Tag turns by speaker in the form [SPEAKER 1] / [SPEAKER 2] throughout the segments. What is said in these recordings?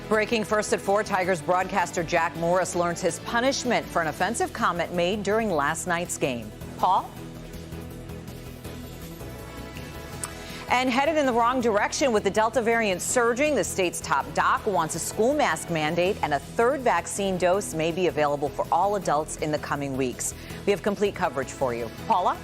[SPEAKER 1] Breaking first at 4, Tigers broadcaster Jack Morris learns his punishment for an offensive comment made during last night's game. Paul? And headed in the wrong direction with the Delta variant surging, the state's top doc wants a school mask mandate, and a third vaccine dose may be available for all adults in the coming weeks. We have complete coverage for you. Paula?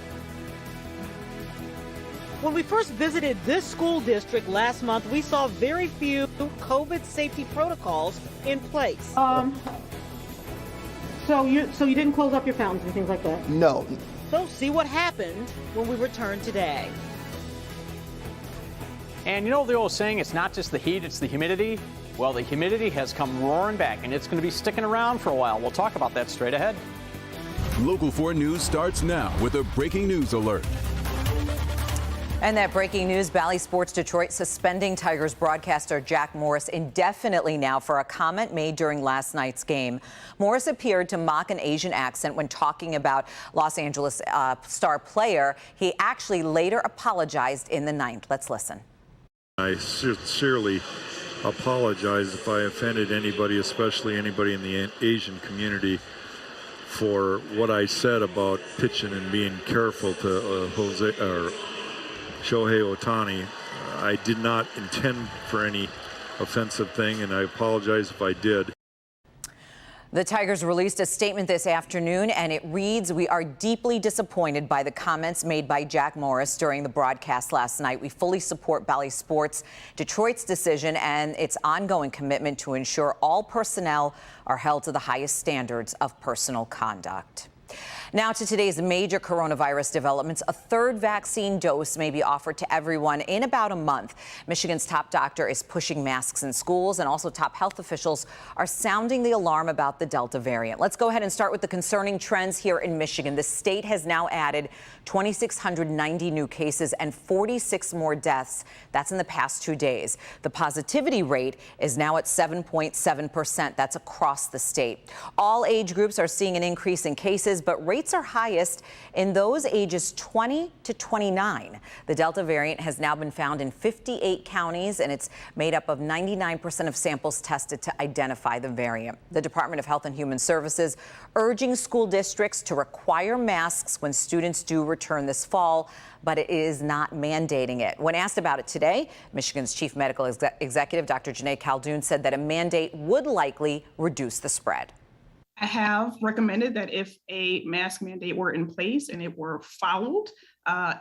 [SPEAKER 2] When we first visited this school district last month, we saw very few COVID safety protocols in place. So you didn't close up your fountains and things like that?
[SPEAKER 3] No.
[SPEAKER 2] So see what happened when we returned today.
[SPEAKER 4] And you know the old saying, it's not just the heat, it's the humidity? Well, the humidity has come roaring back, and it's going to be sticking around for a while. We'll talk about that straight ahead.
[SPEAKER 5] Local 4 News starts now with a breaking news alert.
[SPEAKER 1] And that breaking news, Bally Sports Detroit suspending Tigers broadcaster Jack Morris indefinitely now for a comment made during last night's game. Morris appeared to mock an Asian accent when talking about Los Angeles star player. He actually later apologized in the ninth. Let's listen.
[SPEAKER 6] I sincerely apologize if I offended anybody, especially anybody in the Asian community, for what I said about pitching and being careful to Shohei Ohtani. I did not intend for any offensive thing, and I apologize if I did.
[SPEAKER 1] The Tigers released a statement this afternoon, and it reads, "We are deeply disappointed by the comments made by Jack Morris during the broadcast last night. We fully support Bally Sports Detroit's decision and its ongoing commitment to ensure all personnel are held to the highest standards of personal conduct." Now to today's major coronavirus developments. A third vaccine dose may be offered to everyone in about a month. Michigan's top doctor is pushing masks in schools, and also top health officials are sounding the alarm about the Delta variant. Let's go ahead and start with the concerning trends here in Michigan. The state has now added 2,690 new cases and 46 more deaths. That's in the past 2 days. The positivity rate is now at 7.7%. That's across the state. All age groups are seeing an increase in cases, but rates are highest in those ages 20 to 29. The Delta variant has now been found in 58 counties, and it's made up of 99% of samples tested to identify the variant. The Department of Health and Human Services urging school districts to require masks when students do return this fall, but it is not mandating it. When asked about it today, Michigan's chief medical executive, Dr. Janae Caldoun, said that a mandate would likely reduce the spread.
[SPEAKER 7] I have recommended that if a mask mandate were in place and it were followed,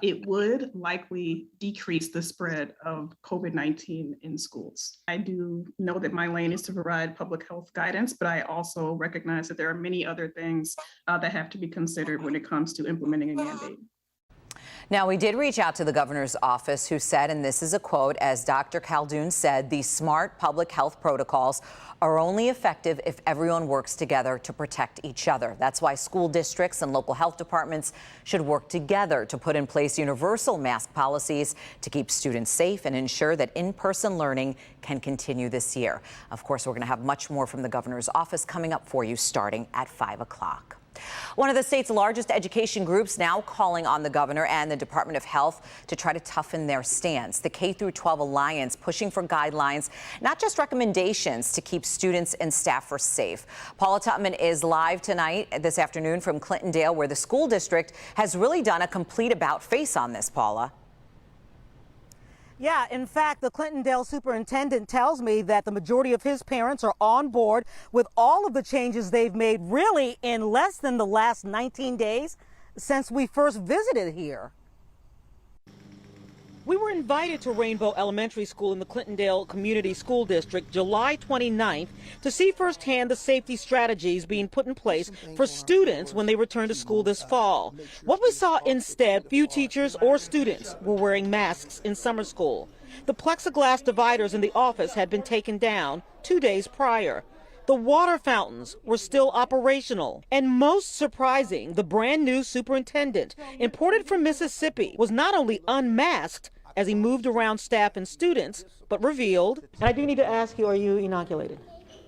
[SPEAKER 7] it would likely decrease the spread of COVID-19 in schools. I do know that my lane is to provide public health guidance, but I also recognize that there are many other things that have to be considered when it comes to implementing a mandate.
[SPEAKER 1] Now, we did reach out to the governor's office, who said, and this is a quote, as Dr. Caldoun said, "These smart public health protocols are only effective if everyone works together to protect each other. That's why school districts and local health departments should work together to put in place universal mask policies to keep students safe and ensure that in-person learning can continue this year." Of course, we're going to have much more from the governor's office coming up for you starting at 5 o'clock. One of the state's largest education groups now calling on the governor and the Department of Health to try to toughen their stance. The K-12 Alliance pushing for guidelines, not just recommendations, to keep students and staffers safe. Paula Tutman is live tonight, this afternoon, from Clintondale, where the school district has really done a complete about-face on this, Paula.
[SPEAKER 2] Yeah, in fact, the Clintondale superintendent tells me that the majority of his parents are on board with all of the changes they've made really in less than the last 19 days since we first visited here. We were invited to Rainbow Elementary School in the Clintondale Community School District July 29th to see firsthand the safety strategies being put in place for students when they return to school this fall. What we saw instead, few teachers or students were wearing masks in summer school. The plexiglass dividers in the office had been taken down 2 days prior. The water fountains were still operational. And most surprising, the brand new superintendent, imported from Mississippi, was not only unmasked as he moved around staff and students, but revealed. And I do need to ask you, are you inoculated?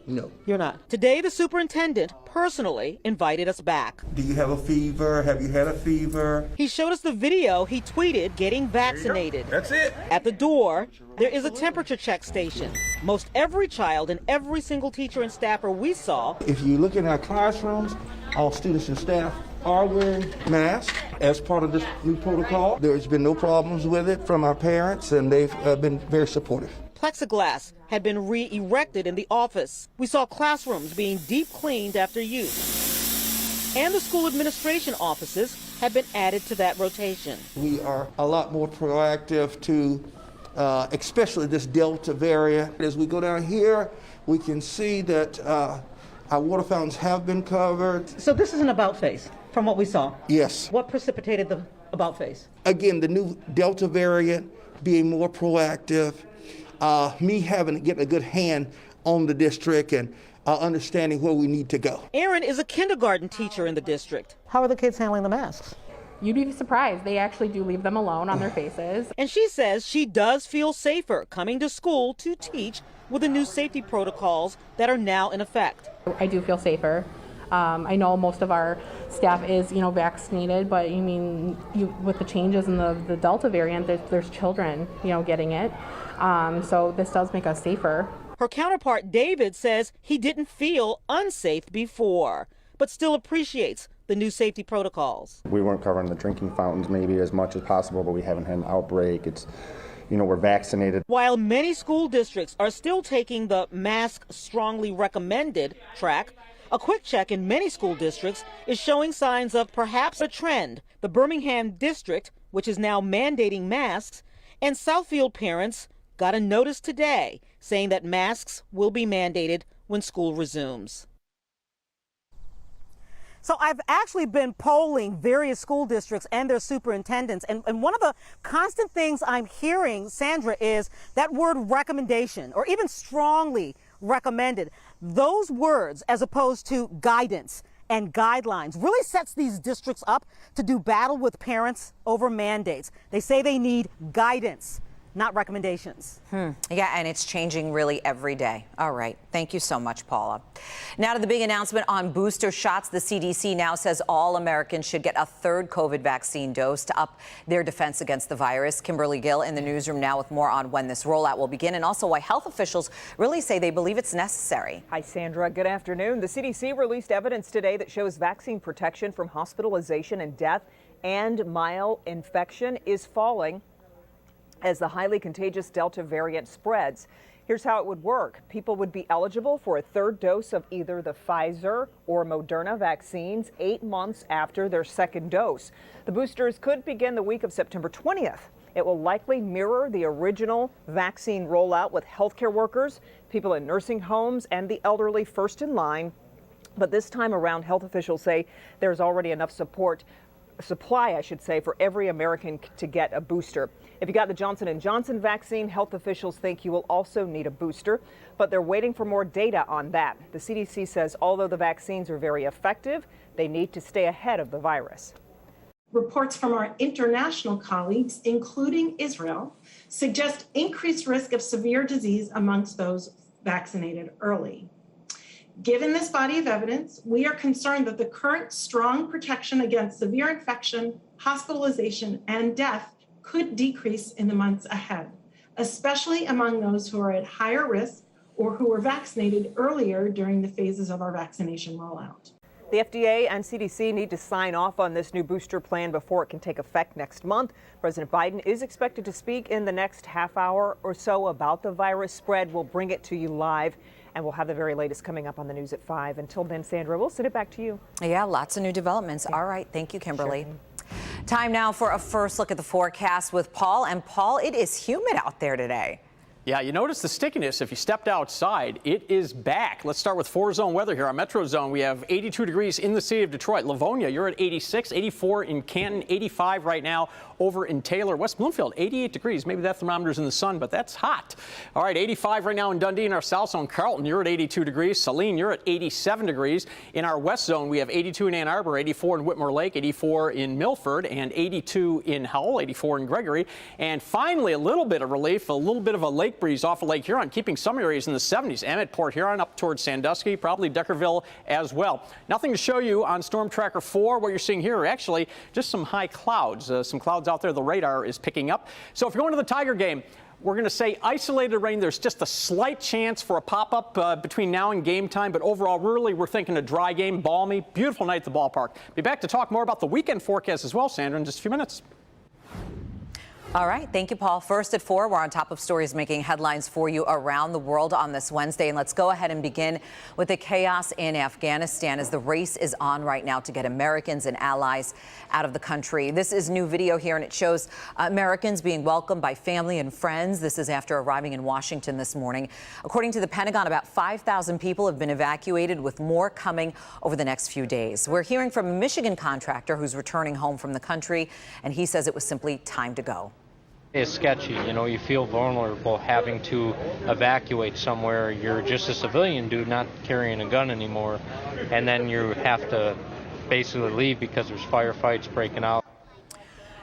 [SPEAKER 3] No.
[SPEAKER 2] You're not. Today, the superintendent personally invited us back.
[SPEAKER 3] Do you have a fever? Have you had a fever?
[SPEAKER 2] He showed us the video he tweeted getting vaccinated.
[SPEAKER 3] That's it.
[SPEAKER 2] At the door, there is a temperature check station. Most every child and every single teacher and staffer we saw.
[SPEAKER 3] If you look in our classrooms, all students and staff are wearing masks as part of this new protocol. There's been no problems with it from our parents, and they've been very supportive.
[SPEAKER 2] Plexiglass had been re-erected in the office. We saw classrooms being deep cleaned after use. And the school administration offices have been added to that rotation.
[SPEAKER 3] We are a lot more proactive to, especially this Delta variant. As we go down here, we can see that our water fountains have been covered.
[SPEAKER 2] So this is an about face from what we saw.
[SPEAKER 3] Yes.
[SPEAKER 2] What precipitated the about face?
[SPEAKER 3] Again, the new Delta variant, being more proactive, me getting a good hand on the district and understanding where we need to go.
[SPEAKER 2] Erin is a kindergarten teacher in the district. How are the kids handling the masks?
[SPEAKER 8] You'd be surprised. They actually do leave them alone on their faces.
[SPEAKER 2] And she says she does feel safer coming to school to teach with the new safety protocols that are now in effect.
[SPEAKER 8] I do feel safer. I know most of our staff is, vaccinated, but with the changes in the Delta variant, there's children, getting it. So this does make us safer.
[SPEAKER 2] Her counterpart, David, says he didn't feel unsafe before, but still appreciates the new safety protocols.
[SPEAKER 9] We weren't covering the drinking fountains maybe as much as possible, but we haven't had an outbreak. It's, we're vaccinated.
[SPEAKER 2] While many school districts are still taking the mask strongly recommended track, a quick check in many school districts is showing signs of perhaps a trend. The Birmingham district, which is now mandating masks, and Southfield parents got a notice today saying that masks will be mandated when school resumes. So I've actually been polling various school districts and their superintendents, and one of the constant things I'm hearing, Sandra, is that word recommendation, or even strongly recommended. Those words, as opposed to guidance and guidelines, really sets these districts up to do battle with parents over mandates. They say they need guidance, not recommendations.
[SPEAKER 1] Yeah, and it's changing really every day. All right. Thank you so much, Paula. Now to the big announcement on booster shots. The CDC now says all Americans should get a third COVID vaccine dose to up their defense against the virus. Kimberly Gill in the newsroom now with more on when this rollout will begin and also why health officials really say they believe it's necessary.
[SPEAKER 10] Hi, Sandra. Good afternoon. The CDC released evidence today that shows vaccine protection from hospitalization and death and mild infection is falling as the highly contagious Delta variant spreads. Here's how it would work. People would be eligible for a third dose of either the Pfizer or Moderna vaccines 8 months after their second dose. The boosters could begin the week of September 20th. It will likely mirror the original vaccine rollout with healthcare workers, people in nursing homes, and the elderly first in line. But this time around, health officials say there's already enough supply, for every American to get a booster. If you got the Johnson & Johnson vaccine, health officials think you will also need a booster, but they're waiting for more data on that. The CDC says although the vaccines are very effective, they need to stay ahead of the virus.
[SPEAKER 11] Reports from our international colleagues, including Israel, suggest increased risk of severe disease amongst those vaccinated early. Given this body of evidence, we are concerned that the current strong protection against severe infection, hospitalization, and death could decrease in the months ahead, especially among those who are at higher risk or who were vaccinated earlier during the phases of our vaccination rollout.
[SPEAKER 10] The FDA and CDC need to sign off on this new booster plan before it can take effect next month. President Biden is expected to speak in the next half hour or so about the virus spread. We'll bring it to you live, and we'll have the very latest coming up on the news at 5. Until then, Sandra, we'll send it back to you.
[SPEAKER 1] Yeah, lots of new developments. All right. Thank you, Kimberly. Sure. Time now for a first look at the forecast with Paul. And Paul, it is humid out there today.
[SPEAKER 4] Yeah, you notice the stickiness. If you stepped outside, it is back. Let's start with 4-zone weather here. Our metro zone, we have 82 degrees in the city of Detroit. Livonia, you're at 86, 84 in Canton, 85 right now over in Taylor. West Bloomfield, 88 degrees. Maybe that thermometer's in the sun, but that's hot. All right, 85 right now in Dundee. In our south zone, Carlton, you're at 82 degrees. Saline, you're at 87 degrees. In our west zone, we have 82 in Ann Arbor, 84 in Whitmore Lake, 84 in Milford, and 82 in Howell, 84 in Gregory. And finally, a little bit of relief, a little bit of a lake breeze off of Lake Huron, keeping some areas in the 70s. Emmett, Port Huron, up towards Sandusky, probably Deckerville as well. Nothing to show you on Storm Tracker 4. What you're seeing here are actually just some high clouds. Some clouds out there the radar is picking up. So if you're going to the Tiger game, we're going to say isolated rain. There's just a slight chance for a pop-up between now and game time. But overall, really, we're thinking a dry game, balmy, beautiful night at the ballpark. Be back to talk more about the weekend forecast as well, Sandra, in just a few minutes.
[SPEAKER 1] All right. Thank you, Paul. First at 4, we're on top of stories making headlines for you around the world on this Wednesday. And let's go ahead and begin with the chaos in Afghanistan as the race is on right now to get Americans and allies out of the country. This is new video here, and it shows Americans being welcomed by family and friends. This is after arriving in Washington this morning. According to the Pentagon, about 5,000 people have been evacuated, with more coming over the next few days. We're hearing from a Michigan contractor who's returning home from the country, and he says it was simply time to go.
[SPEAKER 12] It's sketchy, you know, you feel vulnerable having to evacuate somewhere. You're just a civilian dude, not carrying a gun anymore, and then you have to basically leave because there's firefights breaking out.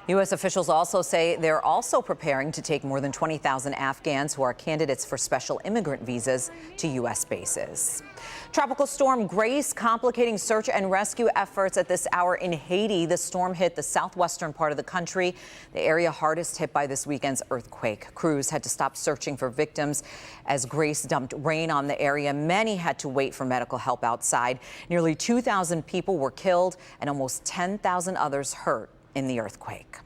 [SPEAKER 1] U.S. officials also say they're also preparing to take more than 20,000 Afghans who are candidates for special immigrant visas to U.S. bases. Tropical storm Grace complicating search and rescue efforts at this hour in Haiti. The storm hit the southwestern part of the country, the area hardest hit by this weekend's earthquake. Crews had to stop searching for victims as Grace dumped rain on the area. Many had to wait for medical help outside. Nearly 2,000 people were killed and almost 10,000 others hurt in the earthquake.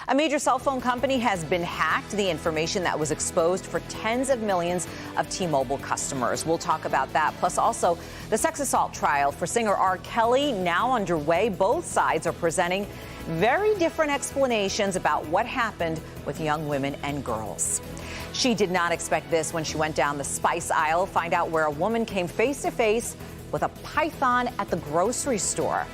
[SPEAKER 1] A major cell phone company has been hacked. The information that was exposed for tens of millions of T-Mobile customers. We'll talk about that. Plus also the sex assault trial for singer R. Kelly now underway. Both sides are presenting very different explanations about what happened with young women and girls. She did not expect this when she went down the spice aisle. Find out where a woman came face to face with a python at the grocery store.